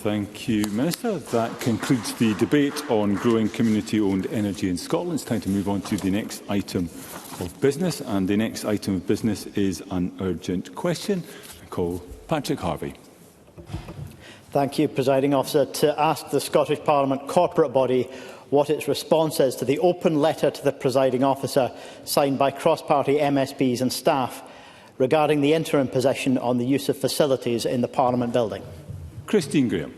Thank you, Minister. That concludes the debate on growing community-owned energy in Scotland. It's time to move on to the next item of business, and the next item of business is an urgent question. I call Patrick Harvie. Thank you, Presiding Officer. To ask the Scottish Parliament corporate body what its response is to the open letter to the Presiding Officer signed by cross-party MSPs and staff regarding the interim position on the use of facilities in the Parliament building. Christine Graham.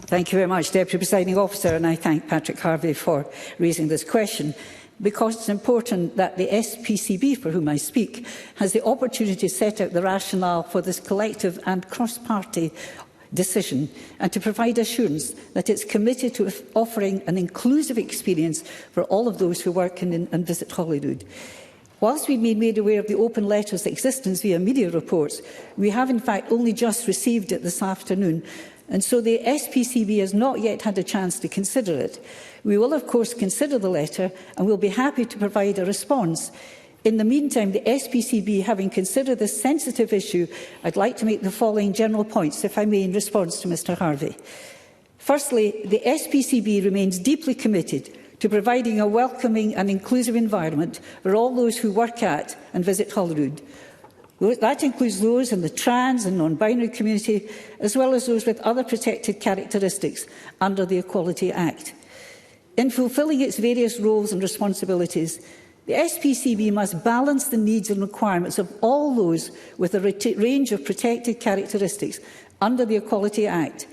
Thank you very much, Deputy Presiding Officer, and I thank Patrick Harvie for raising this question, because it's important that the SPCB, for whom I speak, has the opportunity to set out the rationale for this collective and cross-party decision, and to provide assurance that it's committed to offering an inclusive experience for all of those who work in and visit Holyrood. Whilst we've been made aware of the open letter's existence via media reports, we have in fact only just received it this afternoon, and so the SPCB has not yet had a chance to consider it. We will of course consider the letter and will be happy to provide a response. In the meantime, the SPCB, having considered this sensitive issue, I'd like to make the following general points, if I may, in response to Mr Harvie. Firstly, the SPCB remains deeply committed to providing a welcoming and inclusive environment for all those who work at and visit Holyrood. That includes those in the trans and non-binary community, as well as those with other protected characteristics under the Equality Act. In fulfilling its various roles and responsibilities, the SPCB must balance the needs and requirements of all those with a range of protected characteristics under the Equality Act.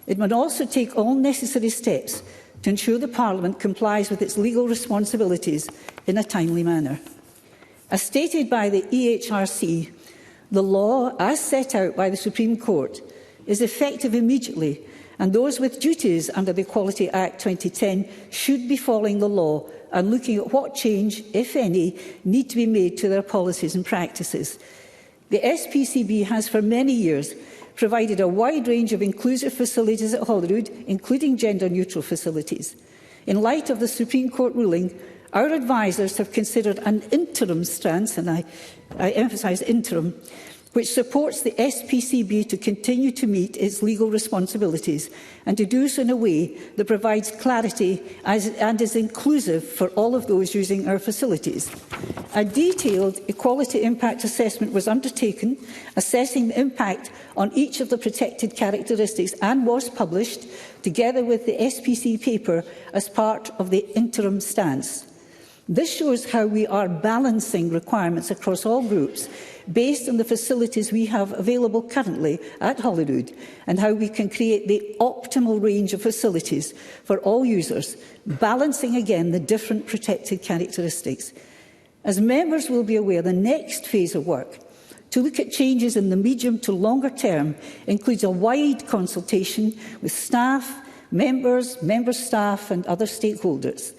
It must also take all necessary steps to ensure the Parliament complies with its legal responsibilities in a timely manner. As stated by the EHRC, the law, as set out by the Supreme Court, is effective immediately, and those with duties under the Equality Act 2010 should be following the law and looking at what change, if any, need to be made to their policies and practices. The SPCB has for many years provided a wide range of inclusive facilities at Holyrood, including gender-neutral facilities. In light of the Supreme Court ruling, our advisers have considered an interim stance, and I emphasise interim, which supports the SPCB to continue to meet its legal responsibilities and to do so in a way that provides clarity and is inclusive for all of those using our facilities. A detailed equality impact assessment was undertaken, assessing the impact on each of the protected characteristics, and was published, together with the SPC paper, as part of the interim stance. This shows how we are balancing requirements across all groups based on the facilities we have available currently at Holyrood, and how we can create the optimal range of facilities for all users, balancing again the different protected characteristics. As members will be aware, the next phase of work to look at changes in the medium to longer term includes a wide consultation with staff, members, member staff and other stakeholders.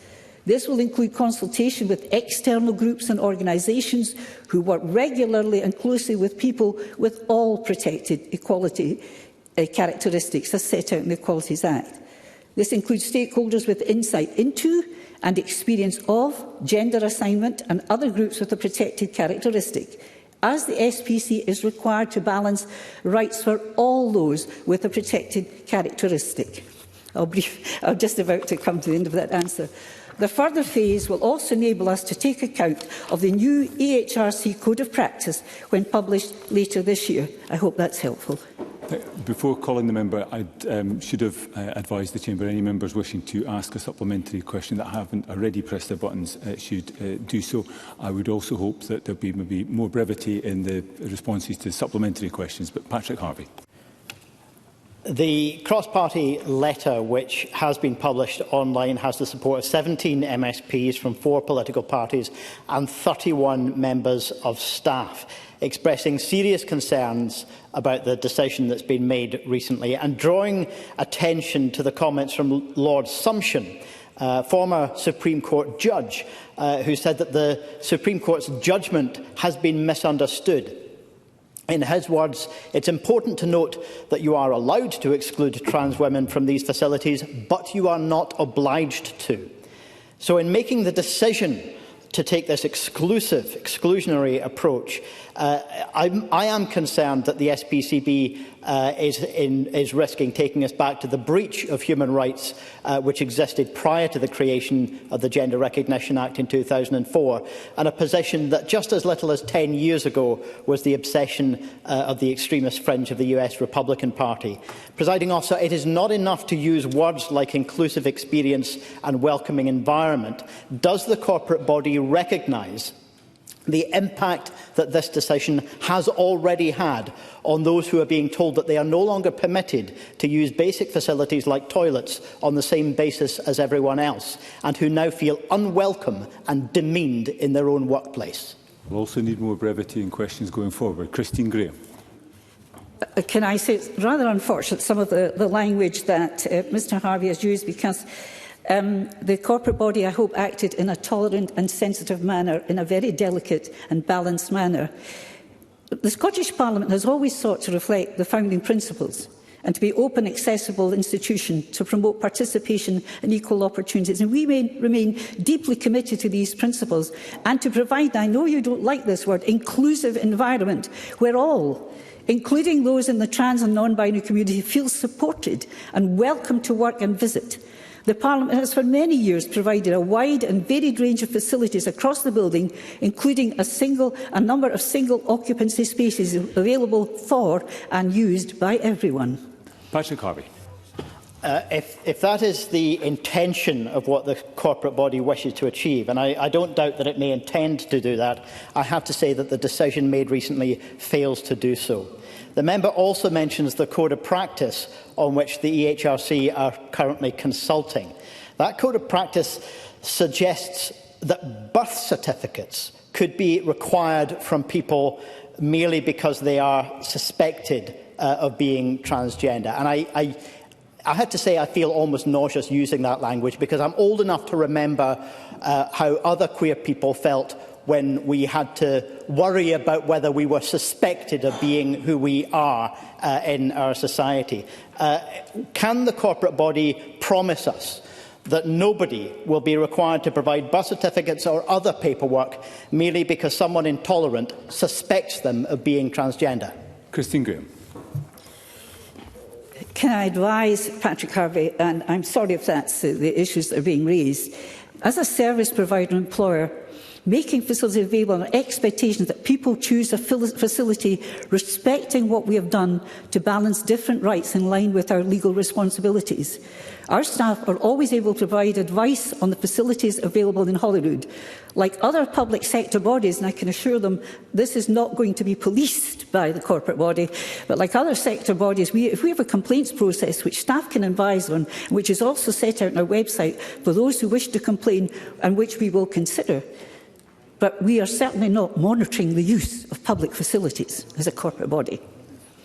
This will include consultation with external groups and organisations who work regularly and closely with people with all protected equality characteristics as set out in the Equalities Act. This includes stakeholders with insight into and experience of gender assignment and other groups with a protected characteristic, as the SPC is required to balance rights for all those with a protected characteristic. I'm just about to come to the end of that answer. The further phase will also enable us to take account of the new EHRC Code of Practice when published later this year. I hope that's helpful. Before calling the member, I should have advised the Chamber any members wishing to ask a supplementary question that haven't already pressed their buttons should do so. I would also hope that there will be maybe more brevity in the responses to supplementary questions. But Patrick Harvie. The cross-party letter, which has been published online, has the support of 17 MSPs from 4 political parties and 31 members of staff, expressing serious concerns about the decision that's been made recently and drawing attention to the comments from Lord Sumption, former Supreme Court judge, who said that the Supreme Court's judgment has been misunderstood. In his words, it's important to note that you are allowed to exclude trans women from these facilities, but you are not obliged to. So in making the decision to take this exclusionary approach, I am concerned that the SPCB is risking taking us back to the breach of human rights which existed prior to the creation of the Gender Recognition Act in 2004, and a position that just as little as 10 years ago was the obsession of the extremist fringe of the US Republican Party. Presiding Officer, it is not enough to use words like inclusive experience and welcoming environment. Does the corporate body recognise the impact that this decision has already had on those who are being told that they are no longer permitted to use basic facilities like toilets on the same basis as everyone else, and who now feel unwelcome and demeaned in their own workplace? We'll also need more brevity in questions going forward. Christine Graham. Can I say it's rather unfortunate, some of the language that Mr Harvey has used, because the corporate body, I hope, acted in a tolerant and sensitive manner, in a very delicate and balanced manner. The Scottish Parliament has always sought to reflect the founding principles and to be an open, accessible institution to promote participation and equal opportunities. And we remain deeply committed to these principles and to provide, I know you don't like this word, inclusive environment where all, including those in the trans and non-binary community, feel supported and welcome to work and visit. The Parliament has for many years provided a wide and varied range of facilities across the building, including a number of single occupancy spaces available for and used by everyone. Patrick Harvey. If that is the intention of what the corporate body wishes to achieve, and I don't doubt that it may intend to do that, I have to say that the decision made recently fails to do so. The member also mentions the Code of Practice on which the EHRC are currently consulting. That Code of Practice suggests that birth certificates could be required from people merely because they are suspected of being transgender. And I have to say I feel almost nauseous using that language, because I'm old enough to remember how other queer people felt when we had to worry about whether we were suspected of being who we are in our society. Can the corporate body promise us that nobody will be required to provide birth certificates or other paperwork merely because someone intolerant suspects them of being transgender? Christine Graham. Can I advise Patrick Harvey, and I'm sorry if that's the issues that are being raised, as a service provider employer, making facilities available on expectations that people choose a facility respecting what we have done to balance different rights in line with our legal responsibilities. Our staff are always able to provide advice on the facilities available in Holyrood. Like other public sector bodies, and I can assure them this is not going to be policed by the corporate body, but like other sector bodies, if we have a complaints process which staff can advise on, which is also set out on our website for those who wish to complain, and which we will consider. But we are certainly not monitoring the use of public facilities as a corporate body.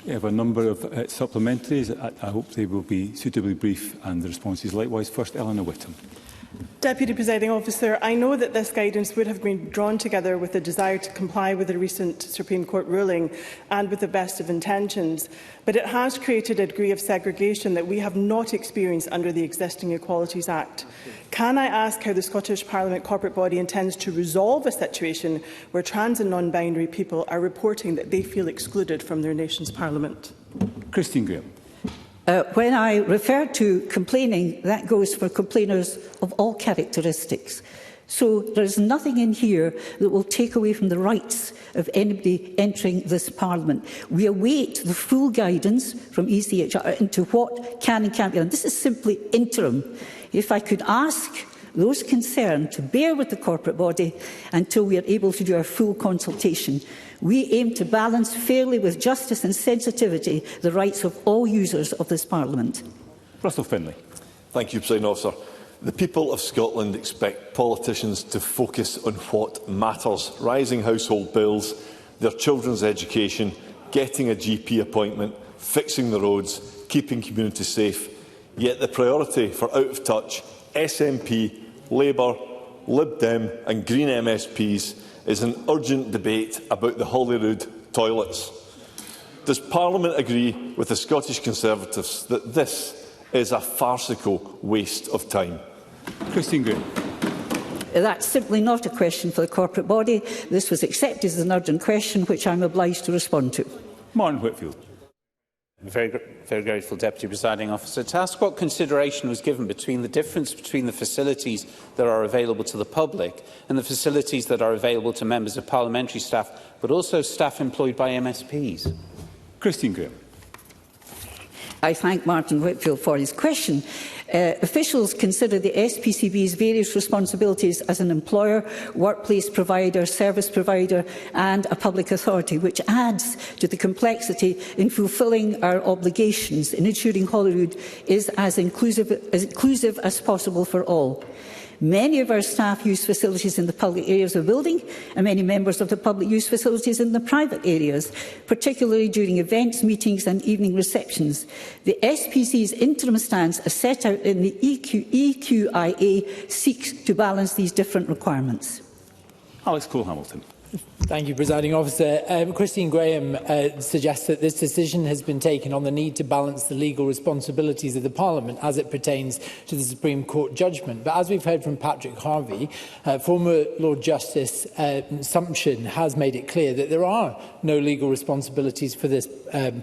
We have a number of supplementaries. I hope they will be suitably brief, and the responses likewise. First, Eleanor Whittam. Deputy Presiding Officer, I know that this guidance would have been drawn together with the desire to comply with the recent Supreme Court ruling and with the best of intentions, but it has created a degree of segregation that we have not experienced under the existing Equalities Act. Can I ask how the Scottish Parliament corporate body intends to resolve a situation where trans and non-binary people are reporting that they feel excluded from their nation's Parliament? Christine Graham. When I refer to complaining, that goes for complainers of all characteristics. So there is nothing in here that will take away from the rights of anybody entering this Parliament. We await the full guidance from ECHR into what can and can't be done. This is simply interim. If I could ask those concerned to bear with the corporate body until we are able to do our full consultation. We aim to balance fairly with justice and sensitivity the rights of all users of this Parliament. Russell Finlay. Thank you, Presiding Officer. The people of Scotland expect politicians to focus on what matters: rising household bills, their children's education, getting a GP appointment, fixing the roads, keeping communities safe. Yet the priority for out-of-touch SNP, Labour, Lib Dem and Green MSPs is an urgent debate about the Holyrood toilets. Does Parliament agree with the Scottish Conservatives that this is a farcical waste of time? Christine Graham. That's simply not a question for the corporate body. This was accepted as an urgent question, which I'm obliged to respond to. Martin Whitfield. Very grateful, Deputy Presiding Officer. To ask what consideration was given between the difference between the facilities that are available to the public and the facilities that are available to members of parliamentary staff, but also staff employed by MSPs. Christine Graham. I thank Martin Whitfield for his question. Officials consider the SPCB's various responsibilities as an employer, workplace provider, service provider and a public authority, which adds to the complexity in fulfilling our obligations in ensuring Holyrood is as inclusive as possible for all. Many of our staff use facilities in the public areas of the building, and many members of the public use facilities in the private areas, particularly during events, meetings and evening receptions. The SPC's interim stance, as set out in the EQIA, seeks to balance these different requirements. Alex Cole-Hamilton. Thank you, Presiding Officer. Christine Graham suggests that this decision has been taken on the need to balance the legal responsibilities of the Parliament as it pertains to the Supreme Court judgment. But as we've heard from Patrick Harvie, former Lord Justice Sumption has made it clear that there are no legal responsibilities for this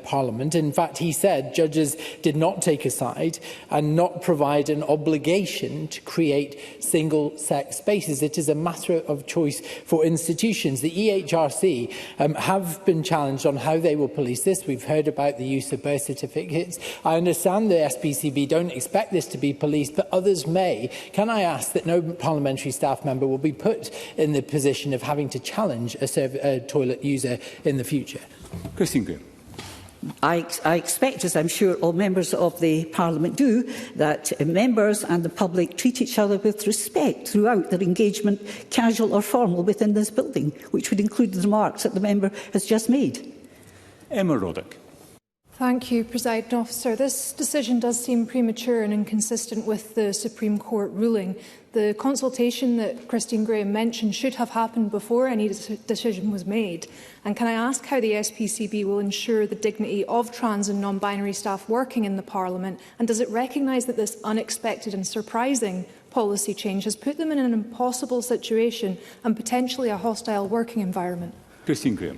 Parliament. In fact, he said judges did not take a side and not provide an obligation to create single-sex spaces. It is a matter of choice for institutions. The EHRC have been challenged on how they will police this. We've heard about the use of birth certificates. I understand the SPCB don't expect this to be policed, but others may. Can I ask that no parliamentary staff member will be put in the position of having to challenge a toilet user in the future? Christine Graham. I expect, as I'm sure all members of the Parliament do, that members and the public treat each other with respect throughout their engagement, casual or formal, within this building, which would include the remarks that the member has just made. Emma Roddick. Thank you, Presiding Officer. This decision does seem premature and inconsistent with the Supreme Court ruling. The consultation that Christine Graham mentioned should have happened before any decision was made. And can I ask how the SPCB will ensure the dignity of trans and non-binary staff working in the Parliament? And does it recognise that this unexpected and surprising policy change has put them in an impossible situation and potentially a hostile working environment? Christine Graham.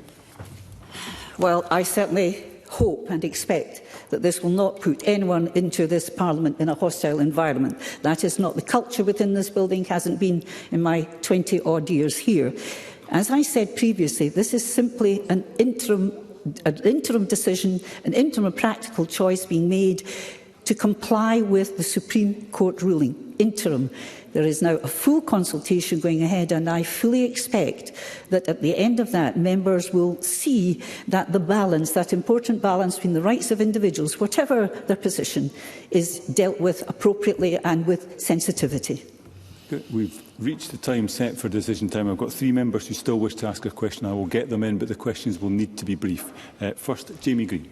Well, I certainly hope and expect that this will not put anyone into this Parliament in a hostile environment. That is not the culture within this building, hasn't been in my 20-odd years here. As I said previously, this is simply an interim decision, an interim practical choice being made to comply with the Supreme Court ruling. Interim. There is now a full consultation going ahead, and I fully expect that at the end of that, members will see that the balance, that important balance between the rights of individuals, whatever their position, is dealt with appropriately and with sensitivity. We've reached the time set for decision time. I've got 3 members who still wish to ask a question. I will get them in, but the questions will need to be brief. First, Jamie Green.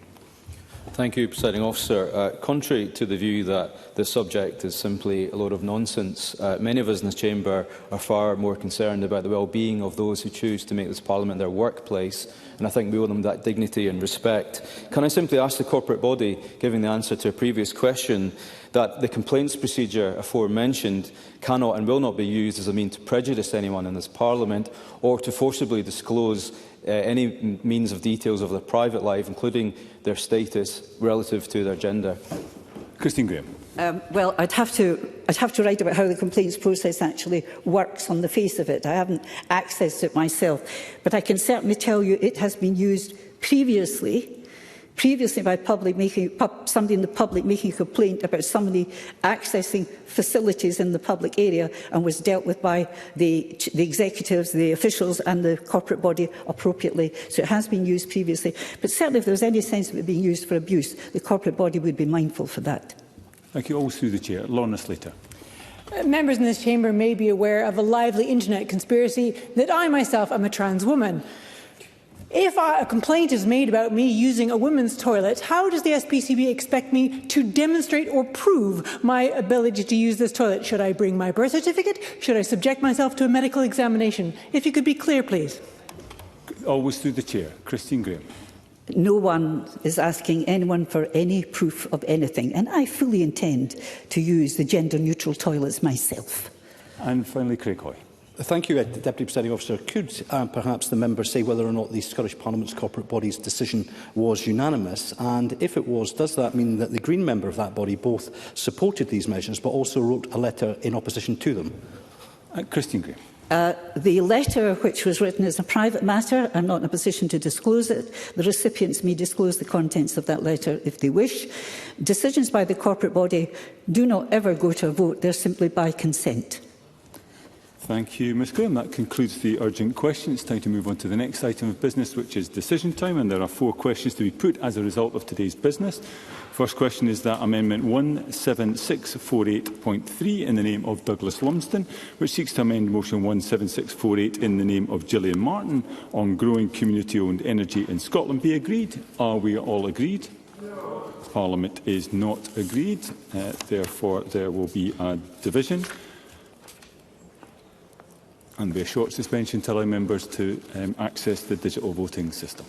Thank you, Presiding Officer. Contrary to the view that this subject is simply a load of nonsense, many of us in this chamber are far more concerned about the well-being of those who choose to make this Parliament their workplace, and I think we owe them that dignity and respect. Can I simply ask the corporate body, giving the answer to a previous question, that the complaints procedure aforementioned cannot and will not be used as a means to prejudice anyone in this Parliament or to forcibly disclose any means of details of their private life, including their status relative to their gender? Christine Graham. Well, I'd have to write about how the complaints process actually works on the face of it. I haven't accessed it myself, but I can certainly tell you it has been used previously by somebody in the public making a complaint about somebody accessing facilities in the public area, and was dealt with by the executives, the officials and the corporate body appropriately. So it has been used previously. But certainly if there was any sense of it being used for abuse, the corporate body would be mindful for that. Thank you. All through the chair. Lorna Slater. Members in this chamber may be aware of a lively internet conspiracy that I myself am a trans woman. If a complaint is made about me using a women's toilet, how does the SPCB expect me to demonstrate or prove my ability to use this toilet? Should I bring my birth certificate? Should I subject myself to a medical examination? If you could be clear, please. Always through the chair. Christine Graham. No one is asking anyone for any proof of anything, and I fully intend to use the gender-neutral toilets myself. And finally, Craig Hoy. Thank you, Deputy Presiding Officer. Could perhaps the member say whether or not the Scottish Parliament's corporate body's decision was unanimous? And if it was, does that mean that the Green member of that body both supported these measures but also wrote a letter in opposition to them? Christine Graham. The letter, which was written, is a private matter. I'm not in a position to disclose it. The recipients may disclose the contents of that letter if they wish. Decisions by the corporate body do not ever go to a vote. They're simply by consent. Thank you, Ms Graham. That concludes the urgent question. It's time to move on to the next item of business, which is decision time, and there are 4 questions to be put as a result of today's business. First question is that Amendment 17648.3 in the name of Douglas Lumsden, which seeks to amend Motion 17648 in the name of Gillian Martin on growing community-owned energy in Scotland, be agreed. Are we all agreed? No. Parliament is not agreed. Therefore, there will be a division. And there will be a short suspension to allow members to access the digital voting system.